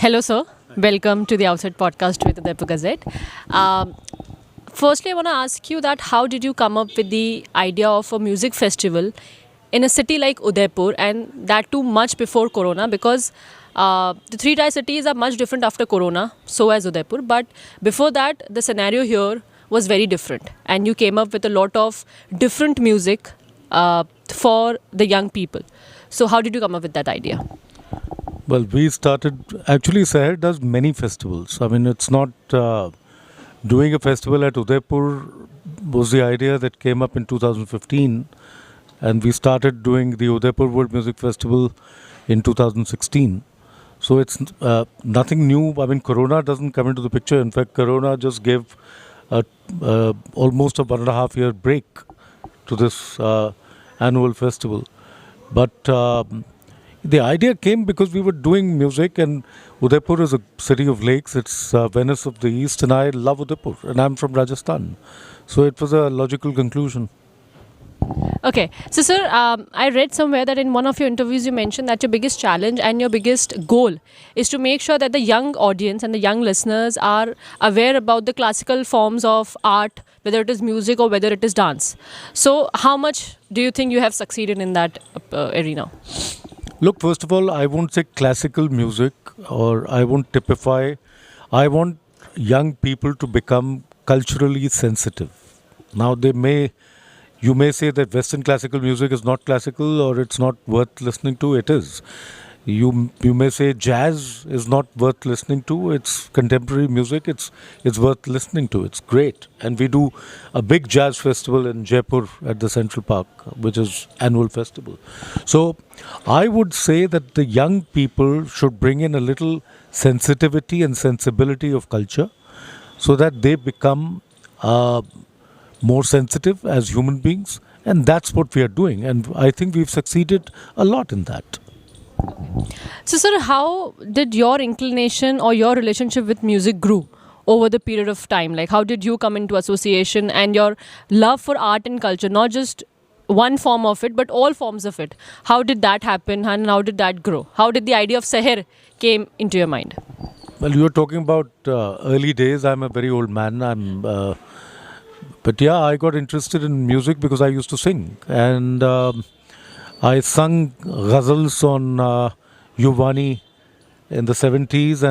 Hello, sir. Welcome to the Outside Podcast with Udaipur Gazette. Um, Firstly, I want to ask you that how did you come up with the idea of a music festival in a city like Udaipur, and that too much before Corona? Because the three tier cities are much different after Corona, so as Udaipur. But before that, the scenario here was very different, and you came up with a lot of different music for the young people. So, how did you come up with that idea? Well, we started. Actually, Seher does many festivals. I mean, it's not doing a festival at Udaipur was the idea that came up in 2015, and we started doing the Udaipur World Music Festival in 2016. So it's nothing new. I mean, Corona doesn't come into the picture. In fact, Corona just gave almost a 1.5 year break to this annual festival. But the idea came because we were doing music, and Udaipur is a city of lakes. It's Venice of the East, and I love Udaipur, and I'm from Rajasthan. So it was a logical conclusion. Okay, so sir, I read somewhere that in one of your interviews you mentioned that your biggest challenge and your biggest goal is to make sure that the young audience and the young listeners are aware about the classical forms of art, whether it is music or whether it is dance. So, how much do you think you have succeeded in that arena? Look, first of all, I won't say classical music or I won't typify. I want young people to become culturally sensitive. Now, you may say that Western classical music is not classical or it's not worth listening to. It is. You may say jazz is not worth listening to. It's contemporary music. It's worth listening to. It's great, and we do a big jazz festival in Jaipur at the Central Park, which is annual festival. So, I would say that the young people should bring in a little sensitivity and sensibility of culture, so that they become more sensitive as human beings, and that's what we are doing. And I think we've succeeded a lot in that. So, sir, how did your inclination or your relationship with music grew over the period of time? Like, how did you come into association and your love for art and culture, not just one form of it, but all forms of it? How did that happen and how did that grow? How did the idea of Seher came into your mind? Well, you were talking about early days. I'm a very old man. But yeah, I got interested in music because I used to sing, and I sung ghazals on Yuvani in the 70s,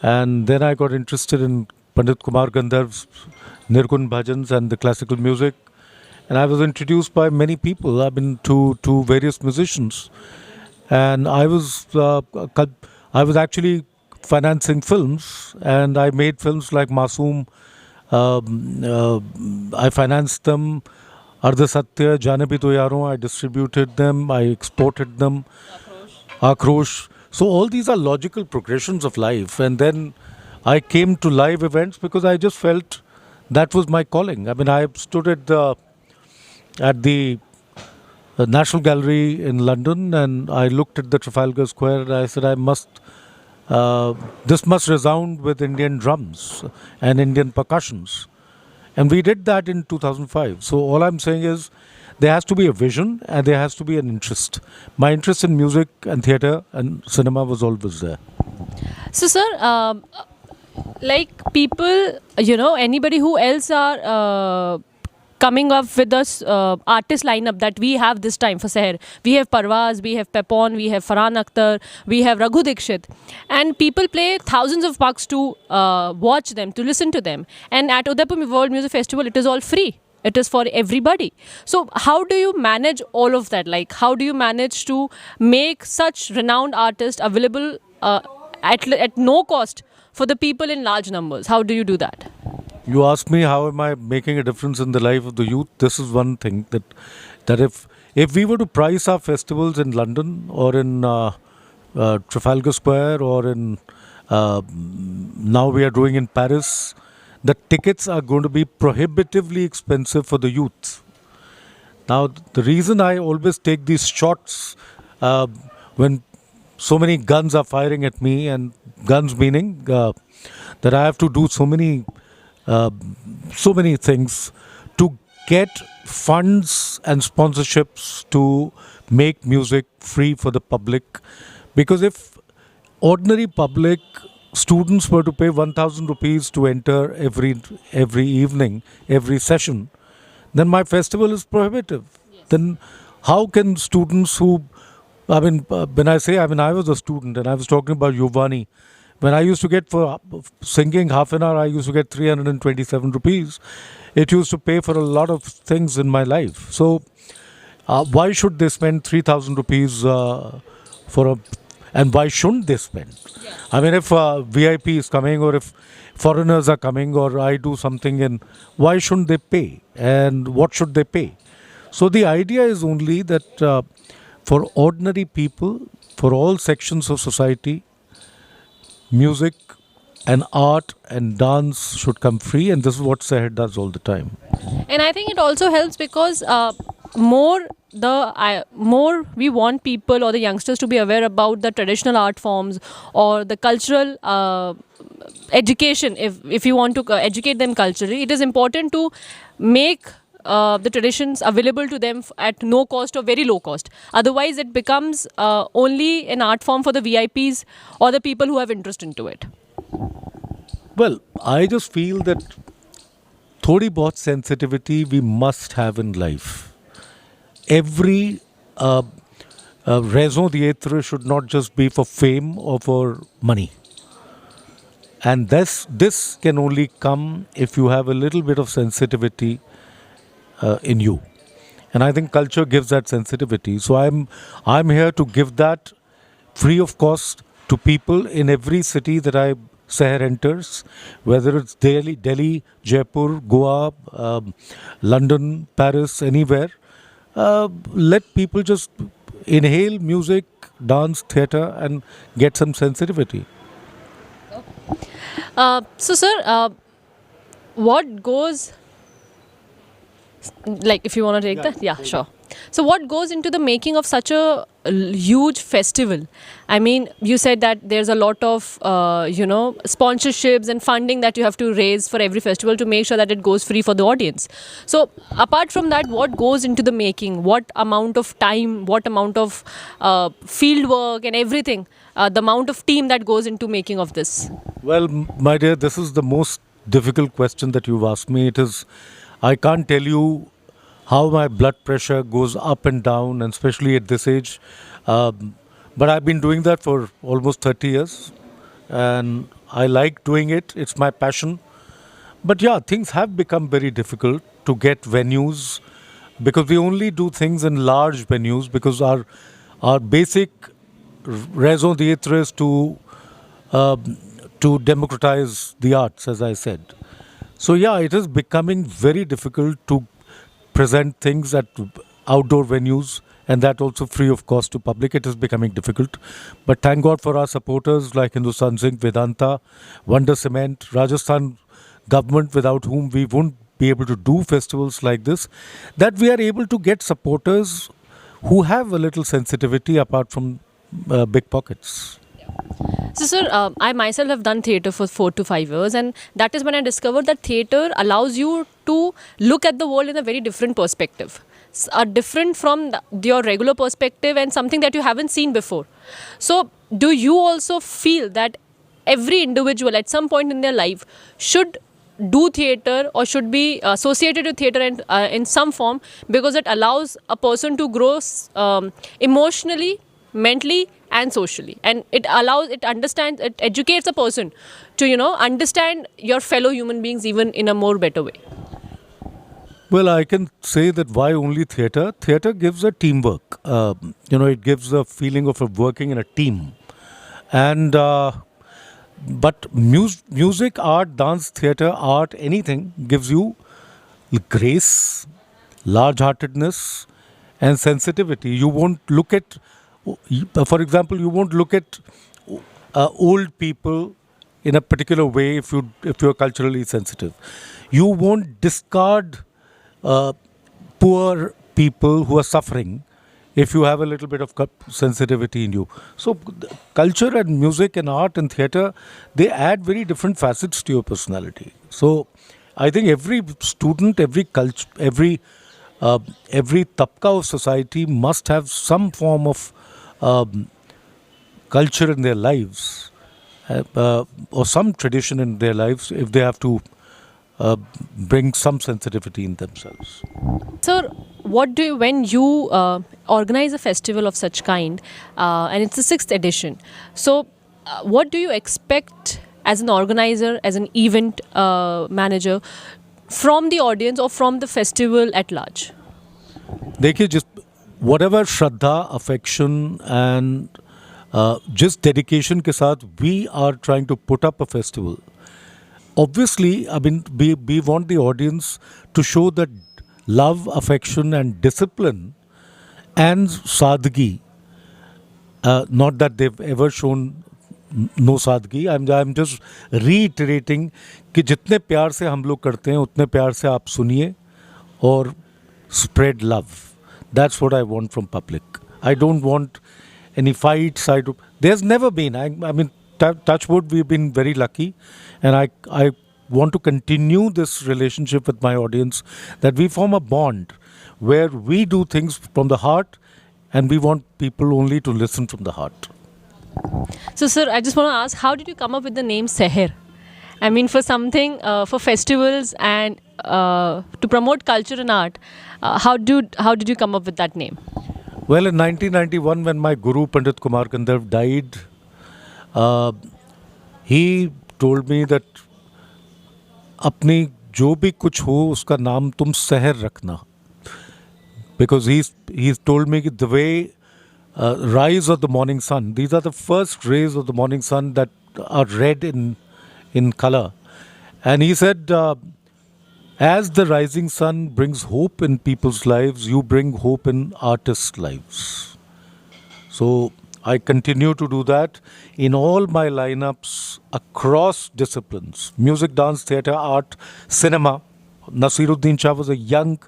and then I got interested in Pandit Kumar Gandharv's Nirgun bhajans and the classical music, and I was introduced by many people. I've been to various musicians, and I was actually financing films, and I made films like Masoom. I financed them. Ardha Satya, Jaane Bhi To Yaron, I distributed them, I exported them. Akrosh. So all these are logical progressions of life. And then I came to live events because I just felt that was my calling. I mean, I stood at the National Gallery in London, and I looked at the Trafalgar Square, and I said, this must resound with Indian drums and Indian percussions. And we did that in 2005. So all I'm saying is there has to be a vision and there has to be an interest. My interest in music and theatre and cinema was always there. So, sir, like people, anybody who else are coming up with this artist lineup that we have this time for Seher. We have Parvaz, we have Pepon, we have Farhan Akhtar, we have Raghu Dikshit. And people pay thousands of bucks to watch them, to listen to them. And at Udaipur World Music Festival, it is all free. It is for everybody. So how do you manage all of that? Like, how do you manage to make such renowned artists available at no cost for the people in large numbers? How do you do that? You ask me how am I making a difference in the life of the youth? This is one thing that if we were to price our festivals in London or in Trafalgar Square or in now we are doing in Paris, the tickets are going to be prohibitively expensive for the youth. Now, the reason I always take these shots when so many guns are firing at me, and guns meaning that I have to do so many things to get funds and sponsorships to make music free for the public. Because if ordinary public, students were to pay 1,000 rupees to enter every evening, every session, then my festival is prohibitive. Then how can students who, when I say, I was a student and I was talking about Yuvani. When I used to get for singing half an hour, I used to get 327 rupees. It used to pay for a lot of things in my life. So why should they spend 3,000 rupees for a, and why shouldn't they spend? I mean, if VIP is coming or if foreigners are coming or I do something, and why shouldn't they pay? And what should they pay? So the idea is only that for ordinary people, for all sections of society, music and art and dance should come free, and this is what Seher does all the time. And I think it also helps because more more we want people or the youngsters to be aware about the traditional art forms or the cultural education. If you want to educate them culturally, it is important to make the traditions available to them at no cost or very low cost. Otherwise, it becomes only an art form for the VIPs or the people who have interest into it. Well, I just feel that थोड़ी बहुत sensitivity we must have in life. Every raison d'etre should not just be for fame or for money. And this can only come if you have a little bit of sensitivity in you. And I think culture gives that sensitivity. So I'm here to give that free of cost to people in every city that Seher enters, whether it's Delhi, Jaipur, Goa, London, Paris, anywhere. Let people just inhale music, dance, theatre, and get some sensitivity. So, sir, what goes, like, if you want to take that? Yeah, sure. So, what goes into the making of such a huge festival? I mean, you said that there's a lot of, sponsorships and funding that you have to raise for every festival to make sure that it goes free for the audience. So, apart from that, what goes into the making? What amount of time, what amount of field work and everything, the amount of team that goes into making of this? Well, my dear, this is the most difficult question that you've asked me. I can't tell you how my blood pressure goes up and down, and especially at this age. But I've been doing that for almost 30 years, and I like doing it. It's my passion. But yeah, things have become very difficult to get venues because we only do things in large venues because our basic raison d'etre is to democratize the arts, as I said. So yeah, it is becoming very difficult to present things at outdoor venues, and that also free of cost to public. It is becoming difficult. But thank God for our supporters like Hindustan Zinc, Vedanta, Wonder Cement, Rajasthan government, without whom we wouldn't be able to do festivals like this, that we are able to get supporters who have a little sensitivity apart from big pockets. So, sir, I myself have done theatre for 4 to 5 years, and that is when I discovered that theatre allows you to look at the world in a very different perspective. Different from your regular perspective and something that you haven't seen before. So, do you also feel that every individual at some point in their life should do theatre or should be associated with theatre and, in some form, because it allows a person to grow emotionally, mentally and socially, and it educates a person to understand your fellow human beings even in a more better way? Well, I can say that why only theatre? Theatre gives a teamwork. It gives a feeling of working in a team. And but music, art, dance, theatre, art, anything gives you grace, large-heartedness, and sensitivity. You won't look at, for example, you won't look at old people in a particular way if you're culturally sensitive. You won't discard poor people who are suffering if you have a little bit of sensitivity in you. So culture and music and art and theatre, they add very different facets to your personality. So I think every student, every culture, every tabka of society must have some form of culture in their lives, or some tradition in their lives, if they have to bring some sensitivity in themselves. Sir, what do you, when you organize a festival of such kind, and it's the sixth edition, so what do you expect as an organizer, as an event manager, from the audience or from the festival at large? देखिए, जिस whatever Shraddha, affection and just dedication के साथ we are trying to put up a festival. Obviously, I mean, we want the audience to show that love, affection and discipline and sadgi. Not that they've ever shown no sadgi. I'm just reiterating कि जितने प्यार से हम लोग करते हैं उतने प्यार से आप सुनिए और spread love. That's what I want from public. I don't want any fights. There's never been. I mean, touch wood, we've been very lucky, and I want to continue this relationship with my audience, that we form a bond where we do things from the heart, and we want people only to listen from the heart. So, sir, I just want to ask, how did you come up with the name Seher? I mean, for something, for festivals and to promote culture and art, how did you come up with that name? Well, in 1991, when my guru Pandit Kumar Gandharv died, he told me that अपनी जो भी कुछ हो उसका नाम तुम सहर रखना, because he's told me the way rise of the morning sun, these are the first rays of the morning sun that are red in color, and he said, as the rising sun brings hope in people's lives, you bring hope in artists' lives. So I continue to do that in all my lineups across disciplines: music, dance, theatre, art, cinema. Nasiruddin Shah was a young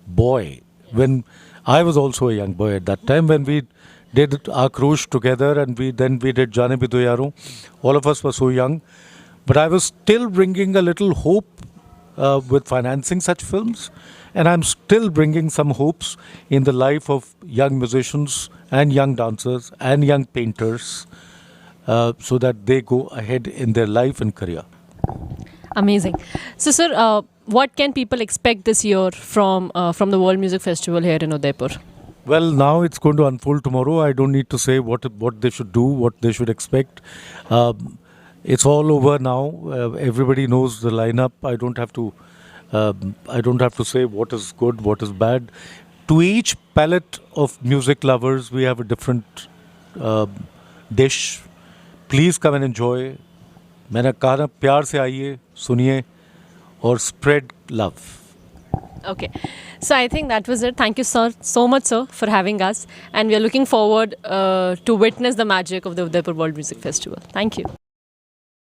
boy when I was also a young boy at that time, when we did Akrosh together, and we did Jaane Bhi Do Yaro. All of us were so young, but I was still bringing a little hope with financing such films, and I'm still bringing some hopes in the life of young musicians and young dancers and young painters, so that they go ahead in their life and career. Amazing. So, sir, what can people expect this year from the World Music Festival here in Udaipur? Well, now it's going to unfold tomorrow. I don't need to say what they should do, what they should expect. It's all over now. Everybody knows the lineup. I don't have to say what is good, what is bad. To each palette of music lovers, we have a different dish. Please come and enjoy. मैंने कहा ना, प्यार से आइए, सुनिए और spread love. Okay. So I think that was it. Thank you so much, sir, for having us. And we are looking forward to witness the magic of the Udaipur World Music Festival. Thank you.